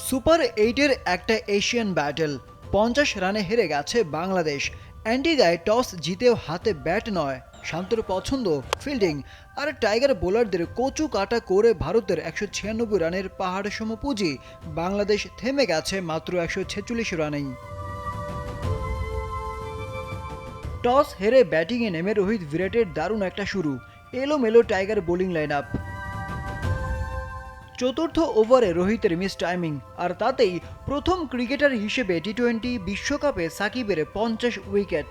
Super এইটের একটা Asian battle 50 রানে হেরে গেছে বাংলাদেশ। অ্যান্টিগায় টস জিতেও হাতে ব্যাট নয়, শান্তর পছন্দ ফিল্ডিং। আর টাইগার বোলারদের কচু কাটা করে ভারতের 196 রানের পাহাড় সম পুঁজি। বাংলাদেশ থেমে গেছে মাত্র 146 রানেই। টস হেরে ব্যাটিংয়ে নেমে রোহিত বিরাটের দারুণ একটা শুরু। এলোমেলো টাইগার বোলিং লাইন আপ। চতুর্থ ওভারে রোহিতের মিস টাইমিং, আর তাতেই প্রথম ক্রিকেটার হিসেবে টি-20 বিশ্বকাপে সাকিবের 50 উইকেট।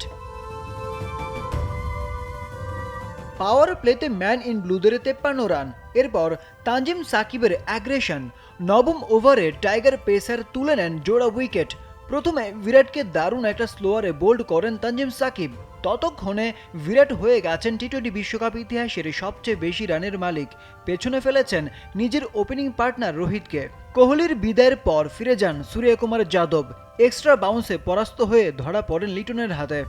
পাওয়ার প্লেতে ম্যান ইন ব্লুদের 53 রান। এরপর তানজিম সাকিবের অ্যাগ্রেশন। নবম ওভারে টাইগার পেসার তুলে নেন জোড়া উইকেট। প্রথমে বিরাটকে দারুণ একটা স্লোয়ারে বোল্ড করেন তানজিম সাকিব। ততক্ষণে বিরাট হয়ে গেছেন টি-20 বিশ্বকাপ ইতিহাসের সবচেয়ে বেশি রানের মালিক। পেছনে ফেলেছেন নিজের ওপেনিং পার্টনার রোহিতকে। কোহলির বিদায়ের পর ফিরে যান সূর্যকুমার যাদব। এক্সট্রা বাউন্সে পরাস্ত হয়ে ধরা পড়েন লিটনের হাতে।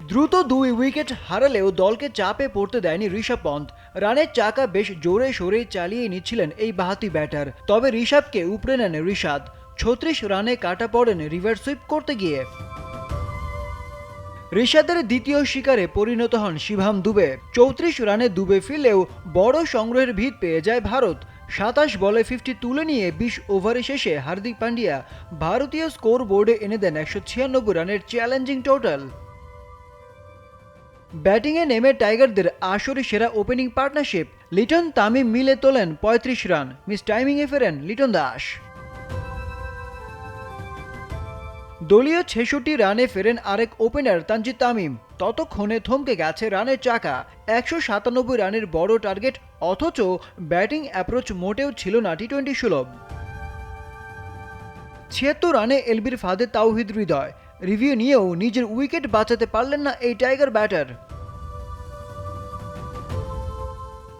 দ্রুত 2 উইকেট হারালেও দলকে চাপে পড়তে দেয়নি ঋষভ পন্থ। রানের চাকা বেশ জোরে সোরে চালিয়ে নিচ্ছিলেন এই বাহাতি ব্যাটার। তবে ঋষভকে উপড়ে নেন ঋষাদ। 36 রানে কাটা পড়েন রিভার্স সুইপ করতে গিয়ে। ঋষাদের দ্বিতীয় শিকারে পরিণত হন শিভাম দুবে। 34 রানে দুবে ফিরলেও বড় সংগ্রহের ভিত পেয়ে যায় ভারত। 27 বলে 50 তুলে নিয়ে 20 ওভারে শেষে হার্দিক পান্ডিয়া ভারতীয় স্কোর বোর্ডে এনে দেন 196 রানের চ্যালেঞ্জিং টোটাল। ব্যাটিংয়ে নেমে টাইগারদের আসরে সেরা ওপেনিং পার্টনারশিপ। লিটন তামিম মিলে তোলেন 35 রান। মিস টাইমিংয়ে ফেরেন লিটন দাস। দলীয় 66 রানে ফেরেন আরেক ওপেনার তানজিদ তামিম। ততক্ষণে থমকে গেছে রানের চাকা। 197 রানের বড় টার্গেট, অথচ ব্যাটিং অ্যাপ্রোচ মোটেও ছিল না টি-20 সুলভ। 76 রানে এলবির ফাঁদে তাওহিদ হৃদয়। রিভিউ নিয়েও নিজের উইকেট বাঁচাতে পারলেন না এই টাইগার ব্যাটার।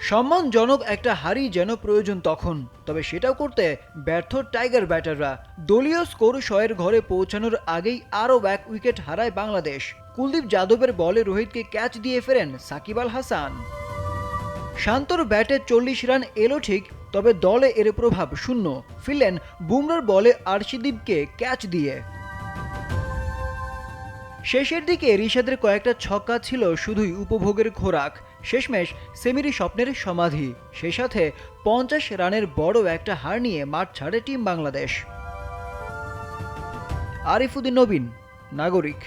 সম্মানজনক একটা হারই যেন প্রয়োজন তখন, তবে সেটাও করতে ব্যর্থ টাইগার ব্যাটাররা। দলীয় স্কোর 100-এর ঘরে পৌঁছানোর আগেই আরও 1 উইকেট হারায় বাংলাদেশ। কুলদীপ যাদবের বলে রোহিতকে ক্যাচ দিয়ে ফেরেন সাকিব আল হাসান। শান্তর ব্যাটে 40 রান এলো ঠিক, তবে দলে এর প্রভাব শূন্য। ফিরলেন বুমরার বলে আর্শদীপকে ক্যাচ দিয়ে। শেষের দিকে ঋষাদের কয়েকটা ছক্কা ছিল শুধুই উপভোগের খোরাক। শেষমেশ সেমির স্বপ্নের সমাধি। সে সাথে 50 রানের বড় একটা হার নিয়ে মাঠ ছাড়ে টিম বাংলাদেশ। আরিফুদ্দিন নবীন, নাগরিক।